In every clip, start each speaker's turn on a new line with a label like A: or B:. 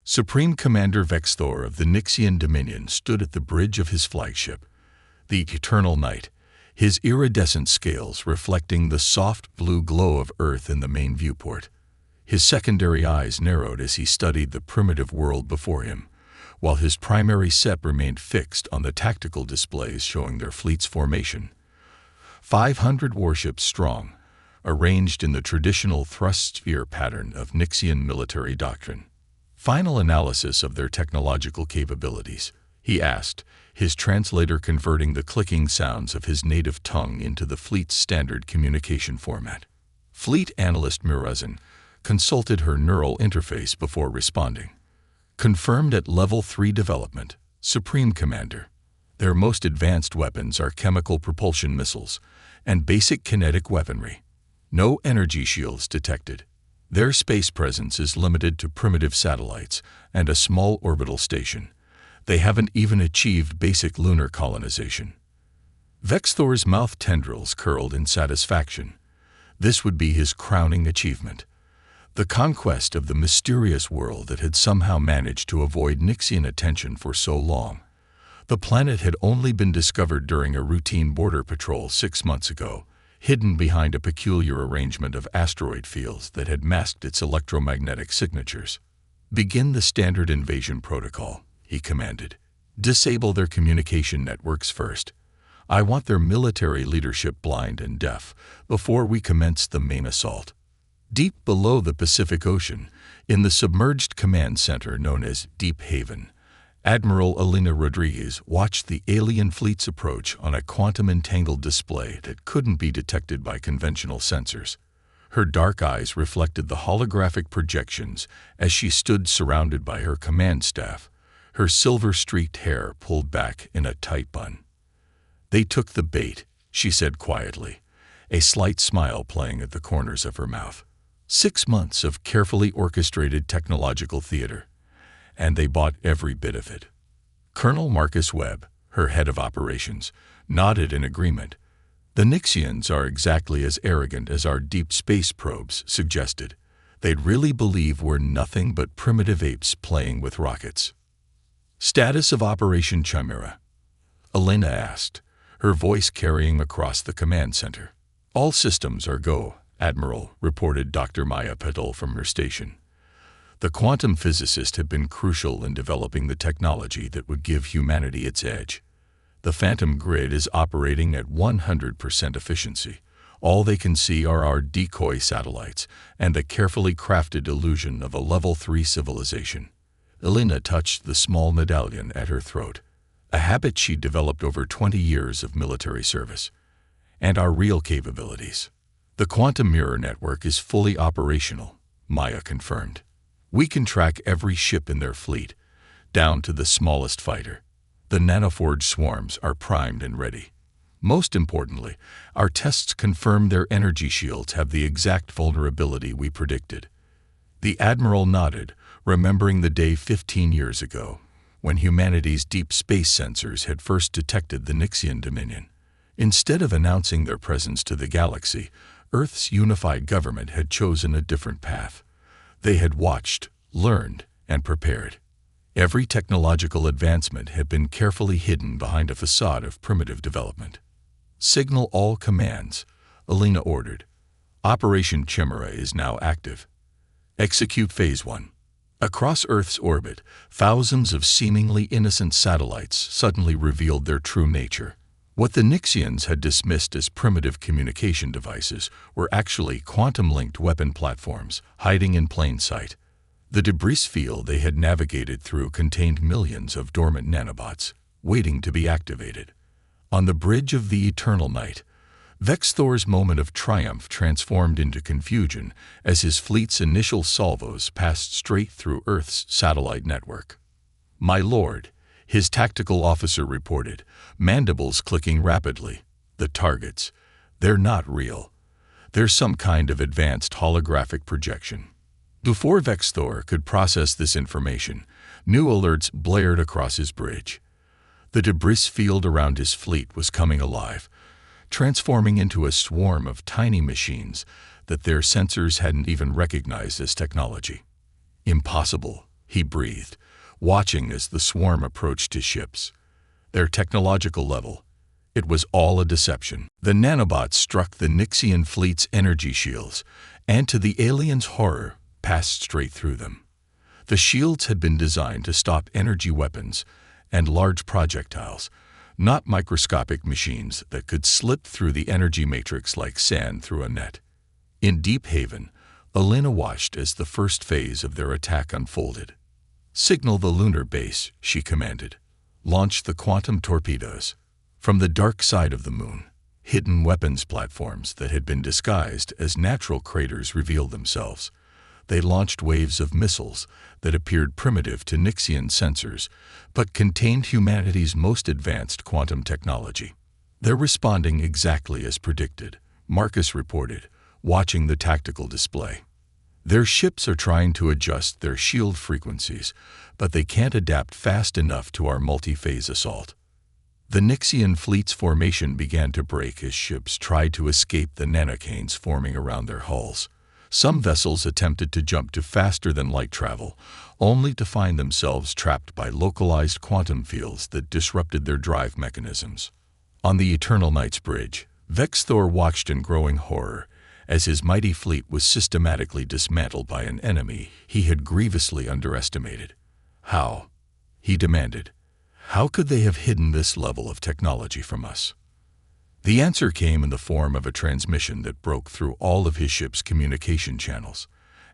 A: Supreme Commander Vexthor of the Nixian Dominion stood at the bridge of his flagship, the Eternal Night, his iridescent scales reflecting the soft blue glow of Earth in the main viewport. His secondary eyes narrowed as he studied the primitive world before him, while his primary set remained fixed on the tactical displays showing their fleet's formation. 500 warships strong, arranged in the traditional thrust sphere pattern of Nixian military doctrine. Final analysis of their technological capabilities, he asked, his translator converting the clicking sounds of his native tongue into the fleet's standard communication format. Fleet analyst Mirazin consulted her neural interface before responding. Confirmed at Level 3 development, Supreme Commander. Their most advanced weapons are chemical propulsion missiles and basic kinetic weaponry. No energy shields detected. Their space presence is limited to primitive satellites and a small orbital station. They haven't even achieved basic lunar colonization. Vexthor's mouth tendrils curled in satisfaction. This would be his crowning achievement. The conquest of the mysterious world that had somehow managed to avoid Nixian attention for so long. The planet had only been discovered during a routine border patrol 6 months ago, hidden behind a peculiar arrangement of asteroid fields that had masked its electromagnetic signatures. Begin the standard invasion protocol, he commanded. Disable their communication networks first. I want their military leadership blind and deaf before we commence the main assault. Deep below the Pacific Ocean, in the submerged command center known as Deep Haven, Admiral Elena Rodriguez watched the alien fleet's approach on a quantum-entangled display that couldn't be detected by conventional sensors. Her dark eyes reflected the holographic projections as she stood surrounded by her command staff, her silver-streaked hair pulled back in a tight bun. They took the bait, she said quietly, a slight smile playing at the corners of her mouth. 6 months of carefully orchestrated technological theater, and they bought every bit of it. Colonel Marcus Webb, her head of operations, nodded in agreement. The Nixians are exactly as arrogant as our deep space probes suggested. They'd really believe we're nothing but primitive apes playing with rockets. Status of Operation Chimera? Elena asked, her voice carrying across the command center. All systems are go, Admiral, reported Dr. Maya Petal from her station. The quantum physicist had been crucial in developing the technology that would give humanity its edge. The Phantom Grid is operating at 100% efficiency. All they can see are our decoy satellites and the carefully crafted illusion of a Level 3 civilization. Elena touched the small medallion at her throat, a habit she'd developed over 20 years of military service. And our real capabilities. The quantum mirror network is fully operational, Maya confirmed. We can track every ship in their fleet, down to the smallest fighter. The nanoforge swarms are primed and ready. Most importantly, our tests confirm their energy shields have the exact vulnerability we predicted. The Admiral nodded, remembering the day 15 years ago, when humanity's deep space sensors had first detected the Nixian Dominion. Instead of announcing their presence to the galaxy, Earth's unified government had chosen a different path. They had watched, learned, and prepared. Every technological advancement had been carefully hidden behind a facade of primitive development. Signal all commands, Elena ordered. Operation Chimera is now active. Execute Phase 1. Across Earth's orbit, thousands of seemingly innocent satellites suddenly revealed their true nature. What the Nixians had dismissed as primitive communication devices were actually quantum-linked weapon platforms hiding in plain sight. The debris field they had navigated through contained millions of dormant nanobots, waiting to be activated. On the bridge of the Eternal Night, Vexthor's moment of triumph transformed into confusion as his fleet's initial salvos passed straight through Earth's satellite network. My lord, his tactical officer reported, mandibles clicking rapidly. The targets, they're not real. They're some kind of advanced holographic projection. Before Vexthor could process this information, new alerts blared across his bridge. The debris field around his fleet was coming alive, transforming into a swarm of tiny machines that their sensors hadn't even recognized as technology. Impossible, he breathed, watching as the swarm approached his ships. Their technological level. It was all a deception. The nanobots struck the Nixian fleet's energy shields, and to the aliens' horror, passed straight through them. The shields had been designed to stop energy weapons and large projectiles, not microscopic machines that could slip through the energy matrix like sand through a net. In Deep Haven, Elena watched as the first phase of their attack unfolded. "Signal the lunar base," she commanded. "Launch the quantum torpedoes." From the dark side of the moon, hidden weapons platforms that had been disguised as natural craters revealed themselves. They launched waves of missiles that appeared primitive to Nixian sensors, but contained humanity's most advanced quantum technology. "They're responding exactly as predicted," Marcus reported, watching the tactical display. "Their ships are trying to adjust their shield frequencies, but they can't adapt fast enough to our multi-phase assault." The Nixian fleet's formation began to break as ships tried to escape the nanocanes forming around their hulls. Some vessels attempted to jump to faster-than-light travel, only to find themselves trapped by localized quantum fields that disrupted their drive mechanisms. On the Eternal Night's bridge, Vexthor watched in growing horror as his mighty fleet was systematically dismantled by an enemy he had grievously underestimated. "How?" he demanded. "How could they have hidden this level of technology from us?" The answer came in the form of a transmission that broke through all of his ship's communication channels.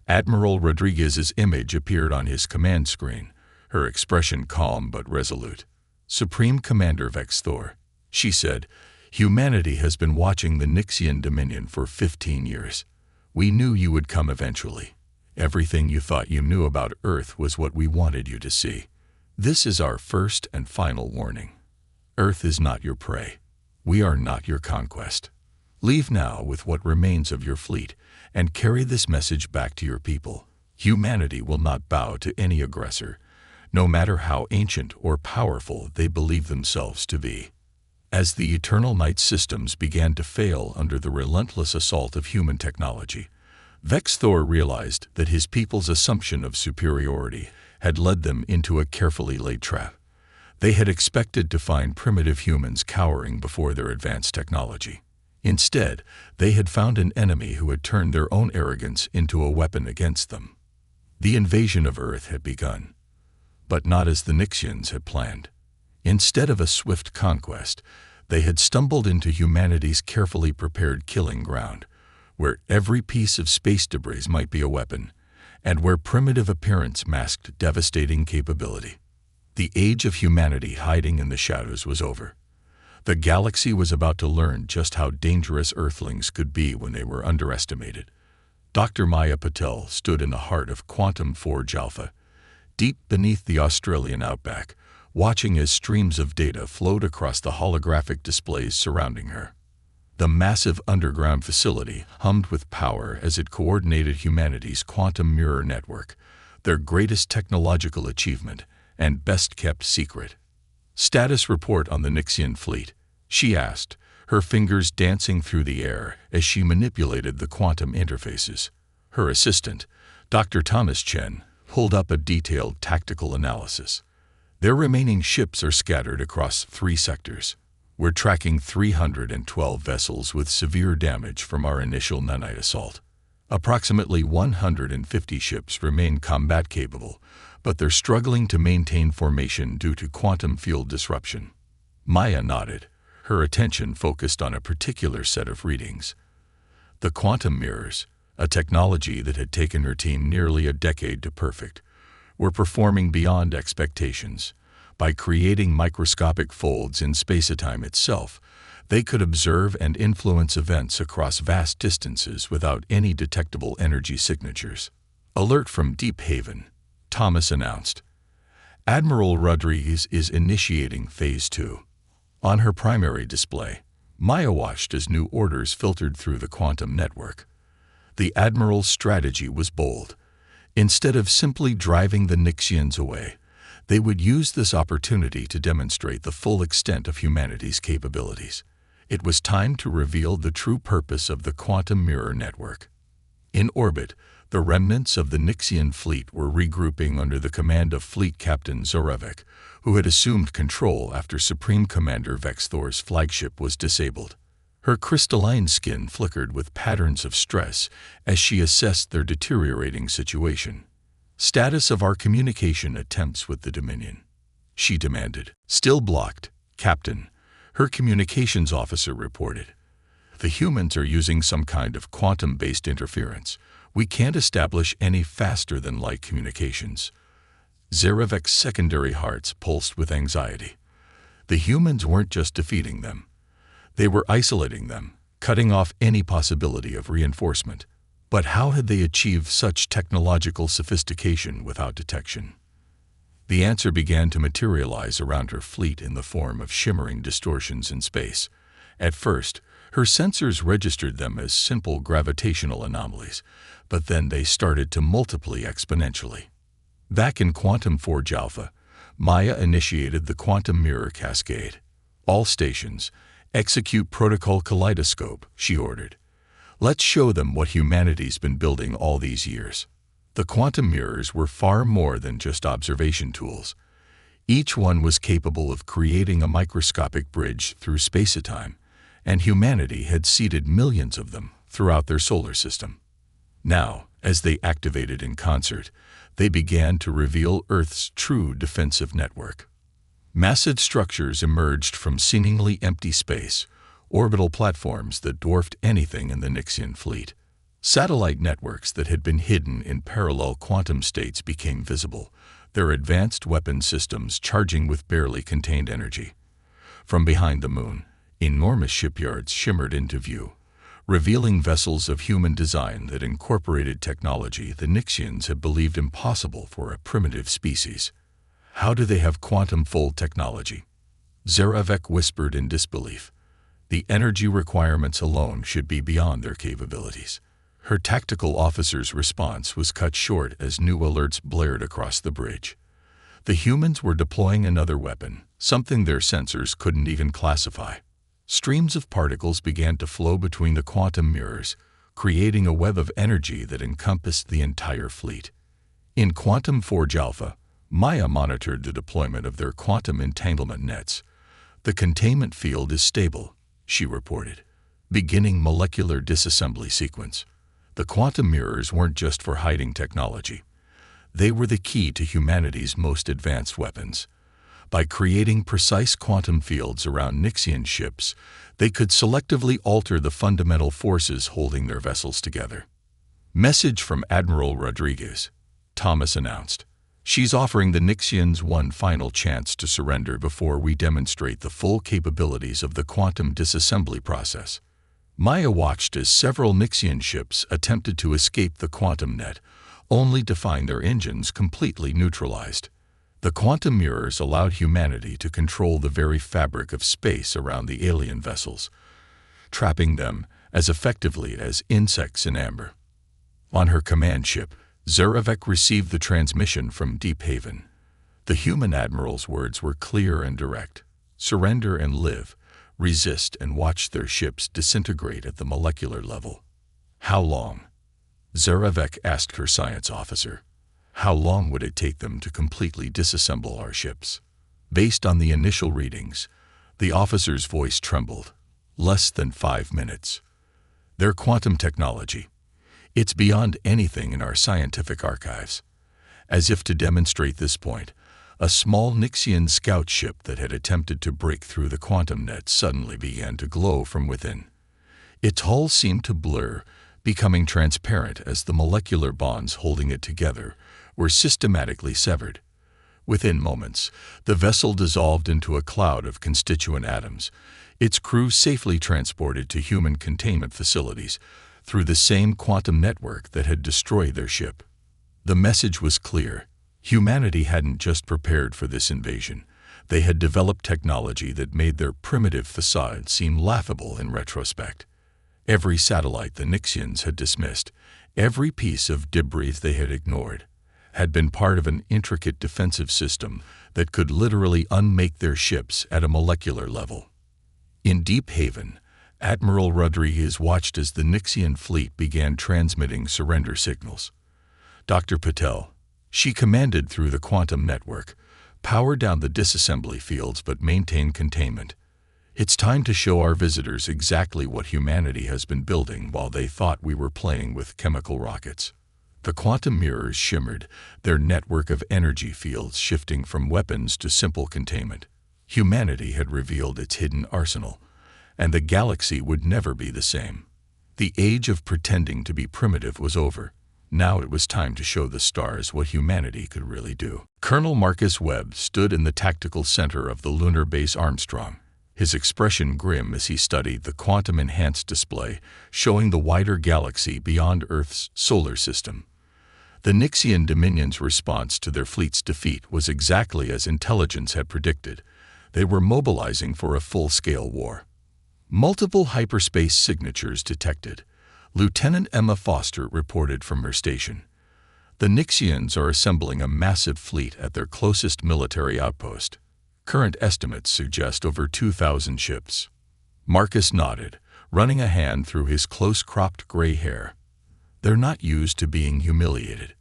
A: Admiral Rodriguez's image appeared on his command screen, her expression calm but resolute. "Supreme Commander Vexthor," she said, "humanity has been watching the Nixian Dominion for 15 years. We knew you would come eventually. Everything you thought you knew about Earth was what we wanted you to see. This is our first and final warning. Earth is not your prey. We are not your conquest. Leave now with what remains of your fleet and carry this message back to your people. Humanity will not bow to any aggressor, no matter how ancient or powerful they believe themselves to be." As the Eternal Night systems began to fail under the relentless assault of human technology, Vexthor realized that his people's assumption of superiority had led them into a carefully laid trap. They had expected to find primitive humans cowering before their advanced technology. Instead, they had found an enemy who had turned their own arrogance into a weapon against them. The invasion of Earth had begun, but not as the Nixians had planned. Instead of a swift conquest, they had stumbled into humanity's carefully prepared killing ground, where every piece of space debris might be a weapon, and where primitive appearance masked devastating capability. The age of humanity hiding in the shadows was over. The galaxy was about to learn just how dangerous Earthlings could be when they were underestimated. Dr. Maya Patel stood in the heart of Quantum Forge Alpha, deep beneath the Australian outback, watching as streams of data flowed across the holographic displays surrounding her. The massive underground facility hummed with power as it coordinated humanity's quantum mirror network, their greatest technological achievement and best-kept secret. "Status report on the Nixian fleet," she asked, her fingers dancing through the air as she manipulated the quantum interfaces. Her assistant, Dr. Thomas Chen, pulled up a detailed tactical analysis. "Their remaining ships are scattered across 3 sectors. We're tracking 312 vessels with severe damage from our initial nanite assault. Approximately 150 ships remain combat-capable, but they're struggling to maintain formation due to quantum field disruption." Maya nodded, her attention focused on a particular set of readings. The quantum mirrors, a technology that had taken her team nearly a decade to perfect, were performing beyond expectations. By creating microscopic folds in space-time itself, they could observe and influence events across vast distances without any detectable energy signatures. "Alert from Deep Haven," Thomas announced. "Admiral Rodriguez is initiating Phase 2. On her primary display, Maya watched as new orders filtered through the quantum network. The Admiral's strategy was bold. Instead of simply driving the Nixians away, they would use this opportunity to demonstrate the full extent of humanity's capabilities. It was time to reveal the true purpose of the quantum mirror network. In orbit, The remnants of the Nixian fleet were regrouping under the command of Fleet Captain Zorevik, who had assumed control after Supreme Commander Vexthor's flagship was disabled. Her crystalline skin flickered with patterns of stress as she assessed their deteriorating situation. "Status of our communication attempts with the Dominion," she demanded. "Still blocked, Captain," her communications officer reported. "The humans are using some kind of quantum-based interference. We can't establish any faster-than-light communications." Zarevik's secondary hearts pulsed with anxiety. The humans weren't just defeating them. They were isolating them, cutting off any possibility of reinforcement. But how had they achieved such technological sophistication without detection? The answer began to materialize around her fleet in the form of shimmering distortions in space. At first, her sensors registered them as simple gravitational anomalies, but then they started to multiply exponentially. Back in Quantum Forge Alpha, Maya initiated the quantum mirror cascade. "All stations, execute protocol kaleidoscope," she ordered. "Let's show them what humanity's been building all these years." The quantum mirrors were far more than just observation tools. Each one was capable of creating a microscopic bridge through space-time, and humanity had seeded millions of them throughout their solar system. Now, as they activated in concert, they began to reveal Earth's true defensive network. Massive structures emerged from seemingly empty space, orbital platforms that dwarfed anything in the Nixian fleet. Satellite networks that had been hidden in parallel quantum states became visible, their advanced weapon systems charging with barely contained energy. From behind the moon, enormous shipyards shimmered into view, revealing vessels of human design that incorporated technology the Nixians had believed impossible for a primitive species. "How do they have quantum-fold technology?" Zarevek whispered in disbelief. "The energy requirements alone should be beyond their capabilities." Her tactical officer's response was cut short as new alerts blared across the bridge. The humans were deploying another weapon, something their sensors couldn't even classify. Streams of particles began to flow between the quantum mirrors, creating a web of energy that encompassed the entire fleet. In Quantum Forge Alpha, Maya monitored the deployment of their quantum entanglement nets. "The containment field is stable," she reported. "Beginning molecular disassembly sequence." The quantum mirrors weren't just for hiding technology. They were the key to humanity's most advanced weapons. By creating precise quantum fields around Nixian ships, they could selectively alter the fundamental forces holding their vessels together. "Message from Admiral Rodriguez," Thomas announced. "She's offering the Nixians one final chance to surrender before we demonstrate the full capabilities of the quantum disassembly process." Maya watched as several Nixian ships attempted to escape the quantum net, only to find their engines completely neutralized. The quantum mirrors allowed humanity to control the very fabric of space around the alien vessels, trapping them as effectively as insects in amber. On her command ship, Zarevek received the transmission from Deep Haven. The human admiral's words were clear and direct. "Surrender and live. Resist and watch their ships disintegrate at the molecular level." "How long?" Zarevek asked her science officer. "How long would it take them to completely disassemble our ships?" Based on the initial readings, the officer's voice trembled. "Less than 5 minutes. Their quantum technology. It's beyond anything in our scientific archives." As if to demonstrate this point, a small Nixian scout ship that had attempted to break through the quantum net suddenly began to glow from within. Its hull seemed to blur, becoming transparent as the molecular bonds holding it together were systematically severed. Within moments, the vessel dissolved into a cloud of constituent atoms, its crew safely transported to human containment facilities through the same quantum network that had destroyed their ship. The message was clear. Humanity hadn't just prepared for this invasion. They had developed technology that made their primitive facade seem laughable in retrospect. Every satellite the Nixians had dismissed, every piece of debris they had ignored, had been part of an intricate defensive system that could literally unmake their ships at a molecular level. In Deep Haven, Admiral Rodriguez watched as the Nixian fleet began transmitting surrender signals. Dr. Patel, she commanded through the quantum network, power down the disassembly fields but maintain containment. It's time to show our visitors exactly what humanity has been building while they thought we were playing with chemical rockets. The quantum mirrors shimmered, their network of energy fields shifting from weapons to simple containment. Humanity had revealed its hidden arsenal, and the galaxy would never be the same. The age of pretending to be primitive was over. Now it was time to show the stars what humanity could really do. Colonel Marcus Webb stood in the tactical center of the lunar base Armstrong, his expression grim as he studied the quantum-enhanced display showing the wider galaxy beyond Earth's solar system. The Nixian Dominion's response to their fleet's defeat was exactly as intelligence had predicted. They were mobilizing for a full-scale war. Multiple hyperspace signatures detected. Lieutenant Emma Foster reported from her station. The Nixians are assembling a massive fleet at their closest military outpost. Current estimates suggest over 2,000 ships. Marcus nodded, running a hand through his close-cropped gray hair. They're not used to being humiliated.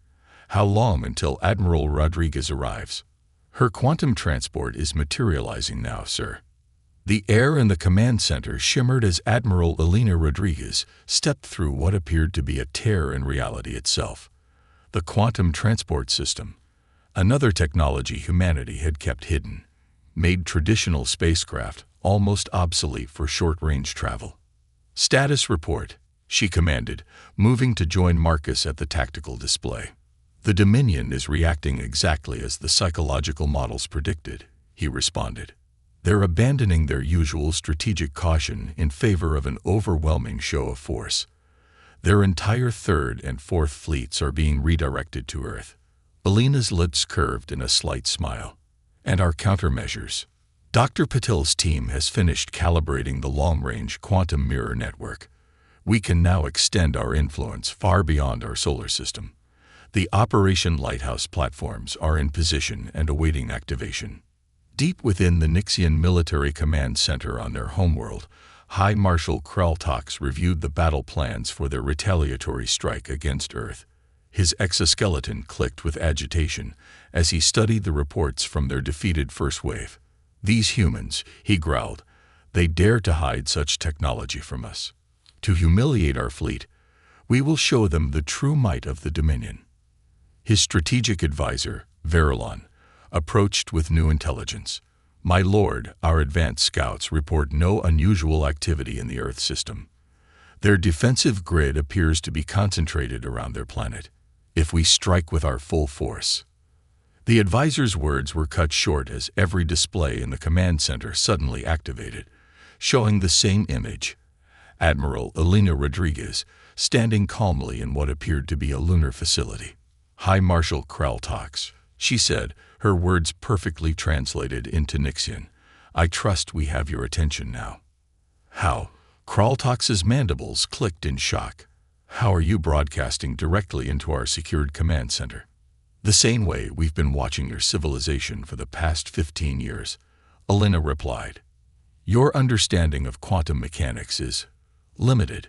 A: How long until Admiral Rodriguez arrives? Her quantum transport is materializing now, sir. The air in the command center shimmered as Admiral Elena Rodriguez stepped through what appeared to be a tear in reality itself. The quantum transport system, another technology humanity had kept hidden, made traditional spacecraft almost obsolete for short-range travel. Status report, she commanded, moving to join Marcus at the tactical display. The Dominion is reacting exactly as the psychological models predicted, he responded. They're abandoning their usual strategic caution in favor of an overwhelming show of force. Their entire third and fourth fleets are being redirected to Earth. Elena's lips curved in a slight smile. And our countermeasures. Dr. Patel's team has finished calibrating the long-range quantum mirror network. We can now extend our influence far beyond our solar system. The Operation Lighthouse platforms are in position and awaiting activation. Deep within the Nixian Military Command Center on their homeworld, High Marshal Kraltox reviewed the battle plans for their retaliatory strike against Earth. His exoskeleton clicked with agitation as he studied the reports from their defeated first wave. These humans, he growled, they dare to hide such technology from us. To humiliate our fleet, we will show them the true might of the Dominion. His strategic advisor, Verilon, approached with new intelligence. My lord, our advanced scouts report no unusual activity in the Earth system. Their defensive grid appears to be concentrated around their planet. If we strike with our full force. The advisor's words were cut short as every display in the command center suddenly activated, showing the same image. Admiral Elena Rodriguez standing calmly in what appeared to be a lunar facility. High Marshal Kraltox, she said, her words perfectly translated into Nixian. I trust we have your attention now. How? Kraltox's mandibles clicked in shock. How are you broadcasting directly into our secured command center? The same way we've been watching your civilization for the past 15 years, Elena replied. Your understanding of quantum mechanics is limited.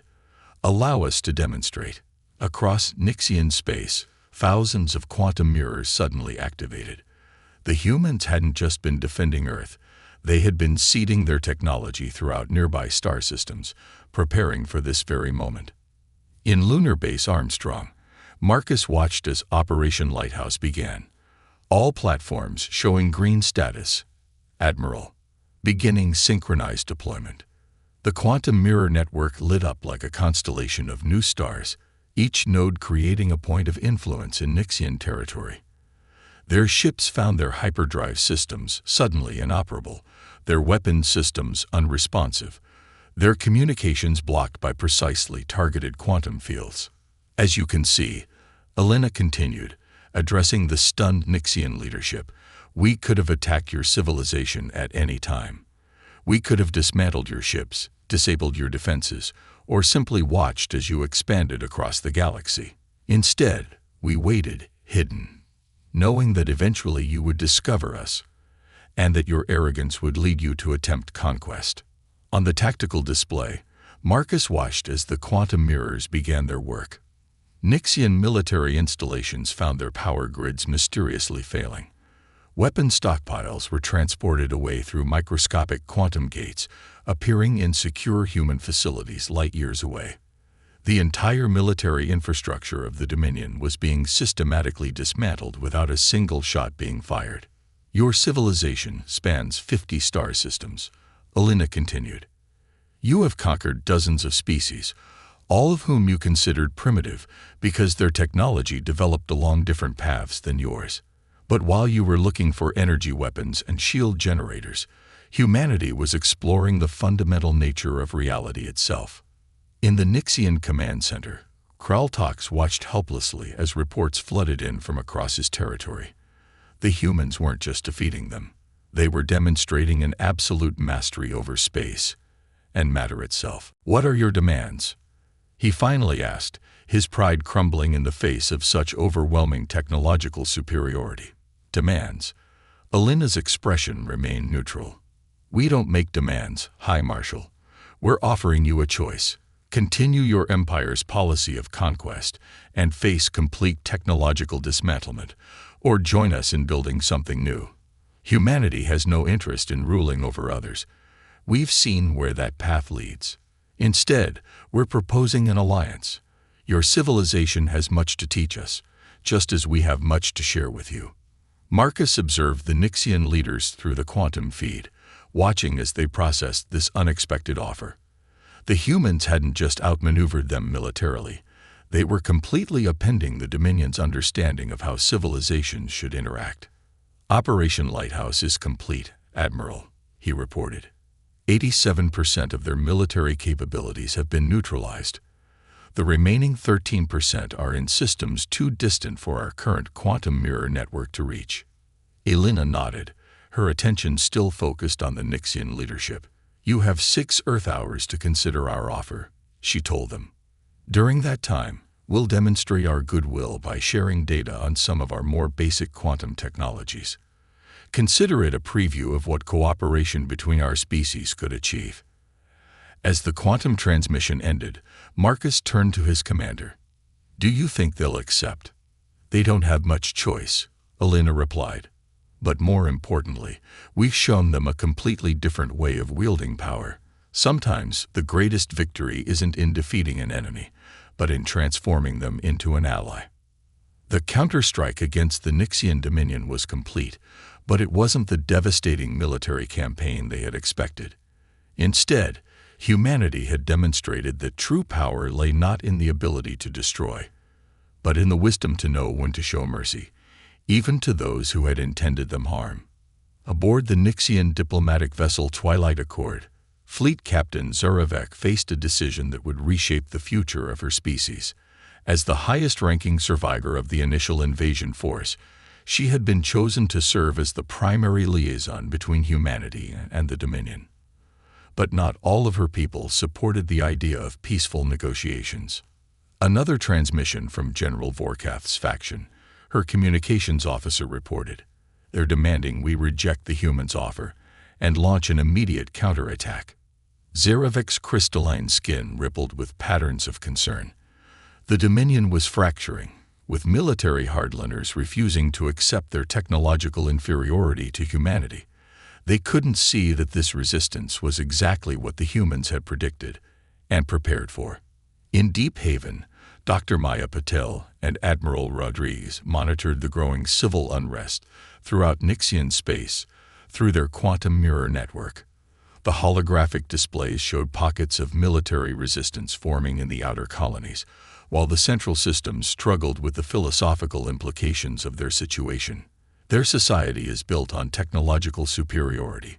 A: Allow us to demonstrate. Across Nixian space, thousands of quantum mirrors suddenly activated. The humans hadn't just been defending Earth. They had been seeding their technology throughout nearby star systems, preparing for this very moment. In Lunar Base Armstrong, Marcus watched as Operation Lighthouse began. All platforms showing green status. Admiral. Beginning synchronized deployment. The quantum mirror network lit up like a constellation of new stars, each node creating a point of influence in Nixian territory. Their ships found their hyperdrive systems suddenly inoperable, their weapon systems unresponsive, their communications blocked by precisely targeted quantum fields. As you can see, Elena continued, addressing the stunned Nixian leadership, we could have attacked your civilization at any time. We could have dismantled your ships, disabled your defenses, or simply watched as you expanded across the galaxy. Instead, we waited, hidden, knowing that eventually you would discover us, and that your arrogance would lead you to attempt conquest. On the tactical display, Marcus watched as the quantum mirrors began their work. Nixian military installations found their power grids mysteriously failing. Weapon stockpiles were transported away through microscopic quantum gates, appearing in secure human facilities light years away. The entire military infrastructure of the Dominion was being systematically dismantled without a single shot being fired. Your civilization spans 50 star systems, Alina continued. You have conquered dozens of species, all of whom you considered primitive because their technology developed along different paths than yours. But while you were looking for energy weapons and shield generators, humanity was exploring the fundamental nature of reality itself. In the Nixian command center, Kraltox watched helplessly as reports flooded in from across his territory. The humans weren't just defeating them. They were demonstrating an absolute mastery over space and matter itself. What are your demands? He finally asked, his pride crumbling in the face of such overwhelming technological superiority. Demands. Alina's expression remained neutral. We don't make demands, High Marshal. We're offering you a choice. Continue your empire's policy of conquest and face complete technological dismantlement, or join us in building something new. Humanity has no interest in ruling over others. We've seen where that path leads. Instead, we're proposing an alliance. Your civilization has much to teach us, just as we have much to share with you. Marcus observed the Nixian leaders through the quantum feed, watching as they processed this unexpected offer. The humans hadn't just outmaneuvered them militarily. They were completely upending the Dominion's understanding of how civilizations should interact. Operation Lighthouse is complete, Admiral, he reported. 87% of their military capabilities have been neutralized. The remaining 13% are in systems too distant for our current quantum mirror network to reach. Alina nodded, her attention still focused on the Nixian leadership. You have 6 Earth hours to consider our offer, she told them. During that time, we'll demonstrate our goodwill by sharing data on some of our more basic quantum technologies. Consider it a preview of what cooperation between our species could achieve. As the quantum transmission ended, Marcus turned to his commander. Do you think they'll accept? They don't have much choice, Alina replied. But more importantly, we've shown them a completely different way of wielding power. Sometimes the greatest victory isn't in defeating an enemy, but in transforming them into an ally. The counterstrike against the Nixian Dominion was complete, but it wasn't the devastating military campaign they had expected. Instead, humanity had demonstrated that true power lay not in the ability to destroy, but in the wisdom to know when to show mercy, even to those who had intended them harm. Aboard the Nixian diplomatic vessel Twilight Accord, Fleet Captain Zuravek faced a decision that would reshape the future of her species. As the highest-ranking survivor of the initial invasion force, she had been chosen to serve as the primary liaison between humanity and the Dominion. But not all of her people supported the idea of peaceful negotiations. Another transmission from General Vorkath's faction, her communications officer reported. They're demanding we reject the humans' offer and launch an immediate counterattack. Zaravek's crystalline skin rippled with patterns of concern. The Dominion was fracturing, with military hardliners refusing to accept their technological inferiority to humanity. They couldn't see that this resistance was exactly what the humans had predicted and prepared for. In Deep Haven, Dr. Maya Patel and Admiral Rodriguez monitored the growing civil unrest throughout Nixian space through their quantum mirror network. The holographic displays showed pockets of military resistance forming in the outer colonies, while the central systems struggled with the philosophical implications of their situation. Their society is built on technological superiority,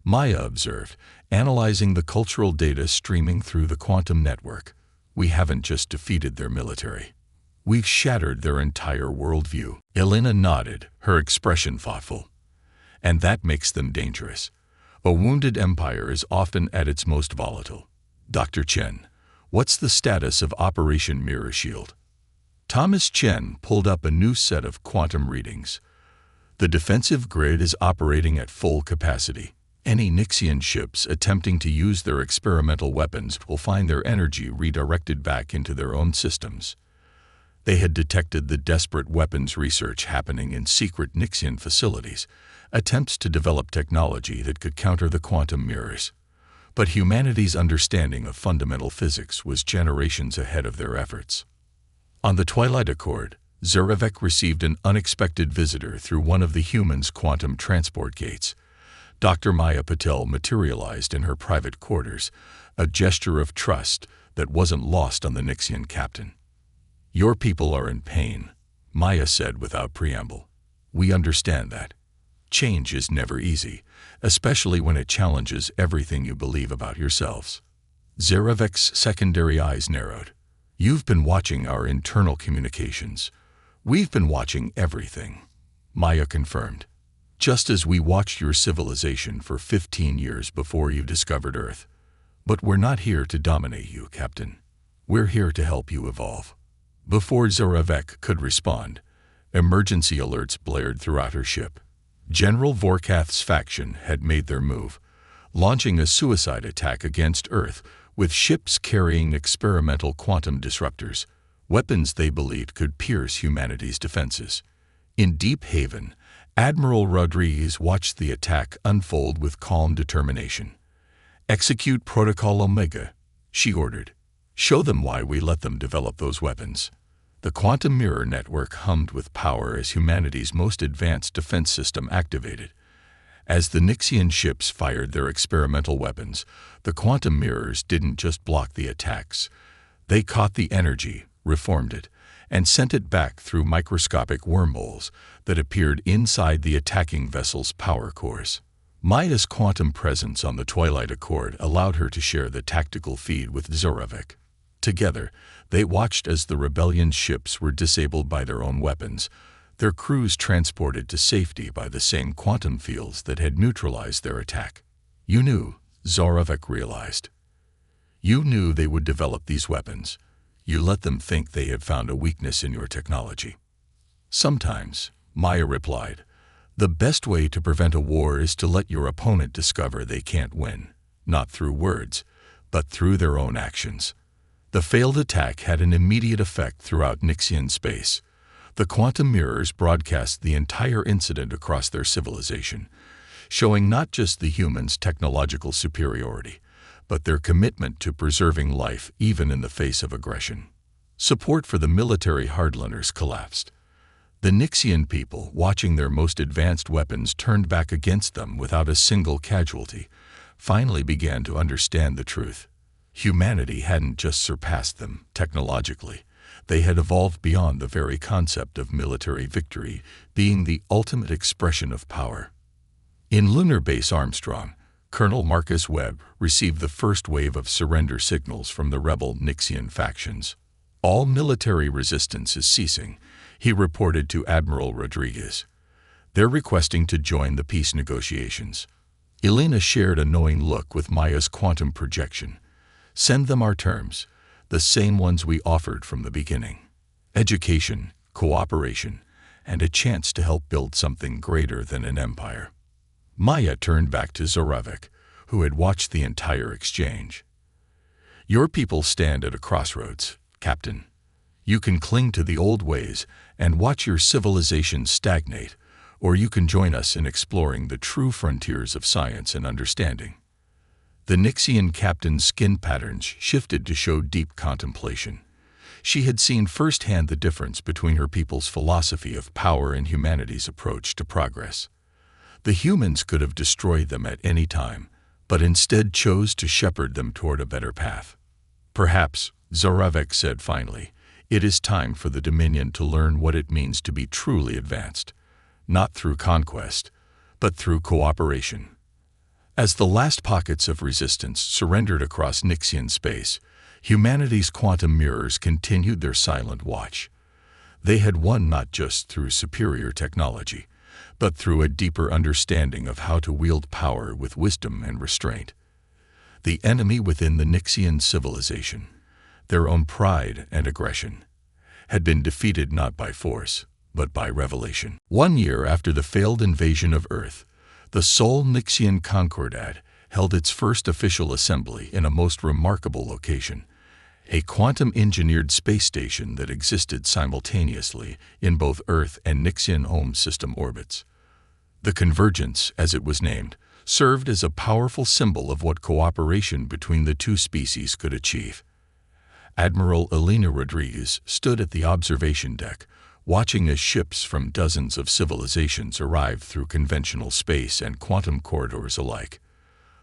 A: Maya observed, analyzing the cultural data streaming through the quantum network. We haven't just defeated their military. We've shattered their entire worldview. Elena nodded, her expression thoughtful. And that makes them dangerous. A wounded empire is often at its most volatile. Dr. Chen, what's the status of Operation Mirror Shield? Thomas Chen pulled up a new set of quantum readings. The defensive grid is operating at full capacity. Any Nixian ships attempting to use their experimental weapons will find their energy redirected back into their own systems. They had detected the desperate weapons research happening in secret Nixian facilities, attempts to develop technology that could counter the quantum mirrors. But humanity's understanding of fundamental physics was generations ahead of their efforts. On the Twilight Accord, Zurevek received an unexpected visitor through one of the humans' quantum transport gates. Dr. Maya Patel materialized in her private quarters, a gesture of trust that wasn't lost on the Nixian captain. "Your people are in pain," Maya said without preamble. "We understand that. Change is never easy, especially when it challenges everything you believe about yourselves." Zurevek's secondary eyes narrowed. "You've been watching our internal communications. We've been watching everything," Maya confirmed. "Just as we watched your civilization for 15 years before you discovered Earth. But we're not here to dominate you, Captain. We're here to help you evolve." Before Zurevek could respond, emergency alerts blared throughout her ship. General Vorkath's faction had made their move, launching a suicide attack against Earth with ships carrying experimental quantum disruptors, weapons they believed could pierce humanity's defenses. In Deep Haven, Admiral Rodriguez watched the attack unfold with calm determination. "Execute Protocol Omega," she ordered. "Show them why we let them develop those weapons." The quantum mirror network hummed with power as humanity's most advanced defense system activated. As the Nixian ships fired their experimental weapons, the quantum mirrors didn't just block the attacks. They caught the energy, reformed it, and sent it back through microscopic wormholes that appeared inside the attacking vessel's power cores. Maya's quantum presence on the Twilight Accord allowed her to share the tactical feed with Zurevek. Together, they watched as the rebellion's ships were disabled by their own weapons, their crews transported to safety by the same quantum fields that had neutralized their attack. "You knew," Zurevek realized. "You knew they would develop these weapons. You let them think they had found a weakness in your technology." "Sometimes," Maya replied, "the best way to prevent a war is to let your opponent discover they can't win, not through words, but through their own actions." The failed attack had an immediate effect throughout Nixian space. The quantum mirrors broadcast the entire incident across their civilization, showing not just the humans' technological superiority, but their commitment to preserving life even in the face of aggression. Support for the military hardliners collapsed. The Nixian people, watching their most advanced weapons turned back against them without a single casualty, finally began to understand the truth. Humanity hadn't just surpassed them technologically. They had evolved beyond the very concept of military victory being the ultimate expression of power. In Lunar Base Armstrong, Colonel Marcus Webb received the first wave of surrender signals from the rebel Nixian factions. "All military resistance is ceasing," he reported to Admiral Rodriguez. "They're requesting to join the peace negotiations." Elena shared a knowing look with Maya's quantum projection. "Send them our terms, the same ones we offered from the beginning. Education, cooperation, and a chance to help build something greater than an empire." Maya turned back to Zurevek, who had watched the entire exchange. "Your people stand at a crossroads, Captain. You can cling to the old ways and watch your civilization stagnate, or you can join us in exploring the true frontiers of science and understanding." The Nixian captain's skin patterns shifted to show deep contemplation. She had seen firsthand the difference between her people's philosophy of power and humanity's approach to progress. The humans could have destroyed them at any time, but instead chose to shepherd them toward a better path. "Perhaps," Zurevek said finally, "it is time for the Dominion to learn what it means to be truly advanced, not through conquest, but through cooperation." As the last pockets of resistance surrendered across Nixian space, humanity's quantum mirrors continued their silent watch. They had won not just through superior technology, but through a deeper understanding of how to wield power with wisdom and restraint. The enemy within the Nixian civilization, their own pride and aggression, had been defeated not by force, but by revelation. 1 year after the failed invasion of Earth, the Sol Nixian Concordat held its first official assembly in a most remarkable location, a quantum-engineered space station that existed simultaneously in both Earth and Nixian Home System orbits. The Convergence, as it was named, served as a powerful symbol of what cooperation between the two species could achieve. Admiral Elena Rodriguez stood at the observation deck, watching as ships from dozens of civilizations arrived through conventional space and quantum corridors alike.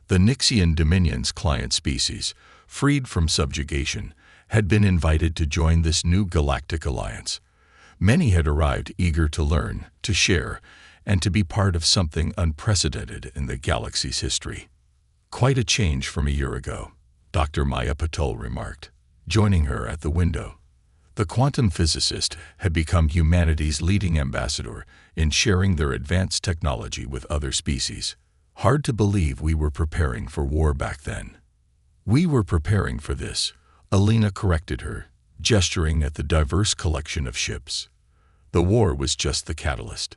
A: The Nixian Dominion's client species, freed from subjugation, had been invited to join this new galactic alliance. Many had arrived eager to learn, to share, and to be part of something unprecedented in the galaxy's history. "Quite a change from a year ago," Dr. Maya Patel remarked, joining her at the window. The quantum physicist had become humanity's leading ambassador in sharing their advanced technology with other species. "Hard to believe we were preparing for war back then." "We were preparing for this," Elena corrected her, gesturing at the diverse collection of ships. The war was just the catalyst.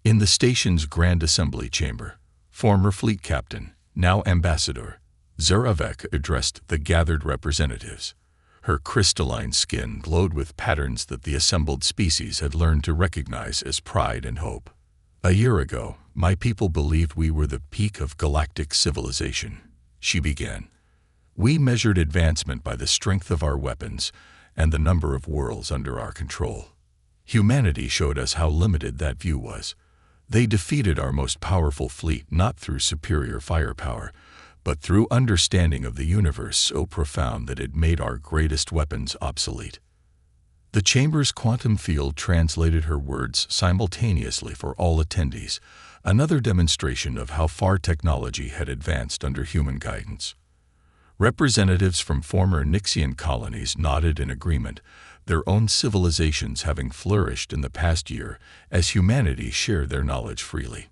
A: In the station's Grand Assembly Chamber, former fleet captain, now ambassador, Zaravek addressed the gathered representatives. Her crystalline skin glowed with patterns that the assembled species had learned to recognize as pride and hope. "A year ago, my people believed we were the peak of galactic civilization," she began. "We measured advancement by the strength of our weapons and the number of worlds under our control. Humanity showed us how limited that view was. They defeated our most powerful fleet not through superior firepower, but through understanding of the universe so profound that it made our greatest weapons obsolete." The chamber's quantum field translated her words simultaneously for all attendees, another demonstration of how far technology had advanced under human guidance. Representatives from former Nixian colonies nodded in agreement, their own civilizations having flourished in the past year as humanity shared their knowledge freely.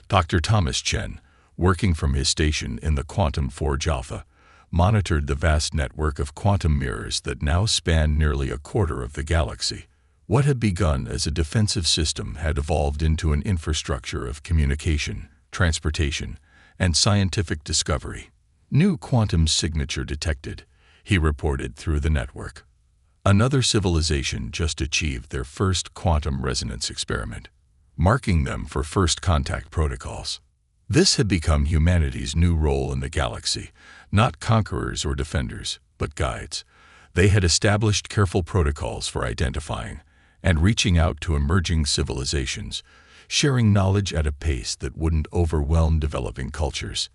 A: Dr. Thomas Chen, working from his station in the Quantum Forge Alpha, monitored the vast network of quantum mirrors that now spanned nearly a quarter of the galaxy. What had begun as a defensive system had evolved into an infrastructure of communication, transportation, and scientific discovery. "New quantum signature detected," he reported through the network. Another civilization just achieved their first quantum resonance experiment, marking them for first contact protocols. This had become humanity's new role in the galaxy, not conquerors or defenders, but guides. They had established careful protocols for identifying and reaching out to emerging civilizations, sharing knowledge at a pace that wouldn't overwhelm developing cultures.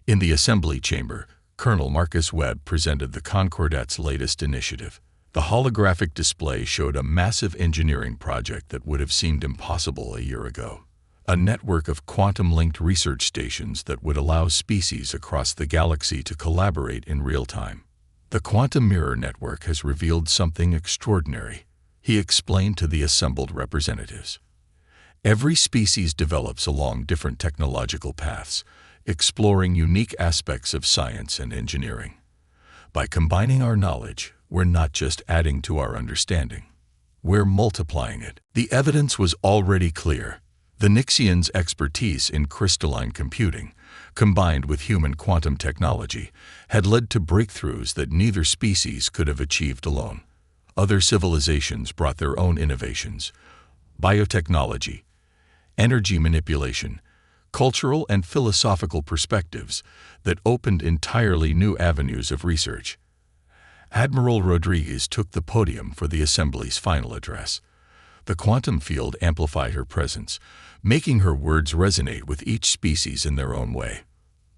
A: In the assembly chamber, Colonel Marcus Webb presented the Concordat's latest initiative. The holographic display showed a massive engineering project that would have seemed impossible a year ago. A network of quantum-linked research stations that would allow species across the galaxy to collaborate in real time. "The quantum mirror network has revealed something extraordinary," he explained to the assembled representatives. "Every species develops along different technological paths, exploring unique aspects of science and engineering. By combining our knowledge, we're not just adding to our understanding. We're multiplying it." The evidence was already clear. The Nixians' expertise in crystalline computing, combined with human quantum technology, had led to breakthroughs that neither species could have achieved alone. Other civilizations brought their own innovations: biotechnology, energy manipulation, cultural and philosophical perspectives that opened entirely new avenues of research. Admiral Rodriguez took the podium for the Assembly's final address. The quantum field amplified her presence, making her words resonate with each species in their own way.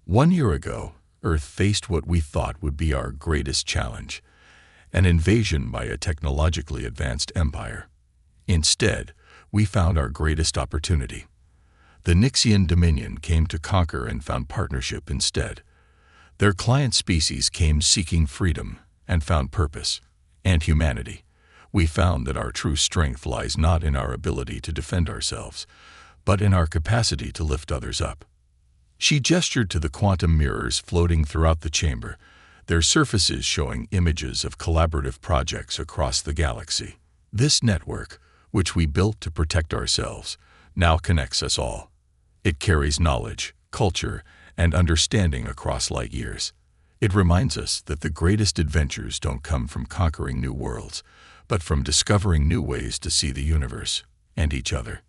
A: "1 year ago, Earth faced what we thought would be our greatest challenge: an invasion by a technologically advanced empire. Instead, we found our greatest opportunity. The Nixian Dominion came to conquer and found partnership instead. Their client species came seeking freedom and found purpose and humanity. We found that our true strength lies not in our ability to defend ourselves, but in our capacity to lift others up." She gestured to the quantum mirrors floating throughout the chamber, their surfaces showing images of collaborative projects across the galaxy. "This network, which we built to protect ourselves, now connects us all. It carries knowledge, culture, and understanding across light years. It reminds us that the greatest adventures don't come from conquering new worlds, but from discovering new ways to see the universe and each other.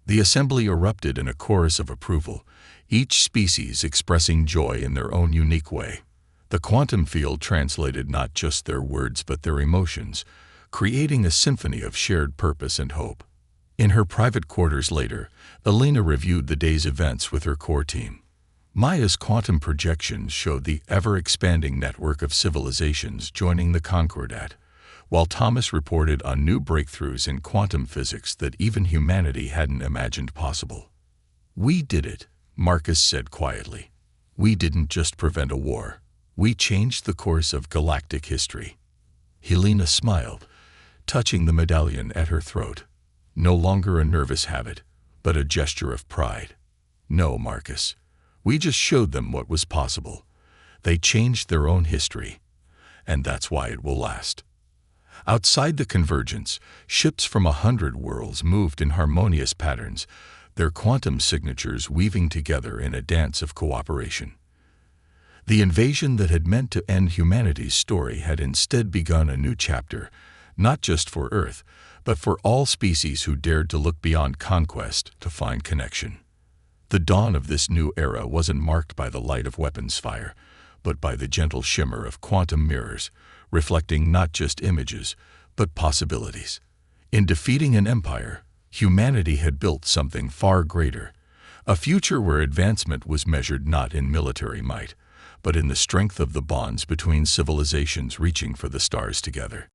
A: The assembly erupted in a chorus of approval, each species expressing joy in their own unique way. The quantum field translated not just their words but their emotions, creating a symphony of shared purpose and hope. In her private quarters later, Elena reviewed the day's events with her core team. Maya's quantum projections showed the ever-expanding network of civilizations joining the Concordat, while Thomas reported on new breakthroughs in quantum physics that even humanity hadn't imagined possible. "We did it," Marcus said quietly. "We didn't just prevent a war. We changed the course of galactic history." Helena smiled, touching the medallion at her throat. No longer a nervous habit, but a gesture of pride. "No, Marcus. We just showed them what was possible. They changed their own history, and that's why it will last." Outside the convergence, ships from 100 worlds moved in harmonious patterns, their quantum signatures weaving together in a dance of cooperation. The invasion that had meant to end humanity's story had instead begun a new chapter, not just for Earth, but for all species who dared to look beyond conquest to find connection. The dawn of this new era wasn't marked by the light of weapons fire, but by the gentle shimmer of quantum mirrors, reflecting not just images, but possibilities. In defeating an empire, humanity had built something far greater, a future where advancement was measured not in military might, but in the strength of the bonds between civilizations reaching for the stars together.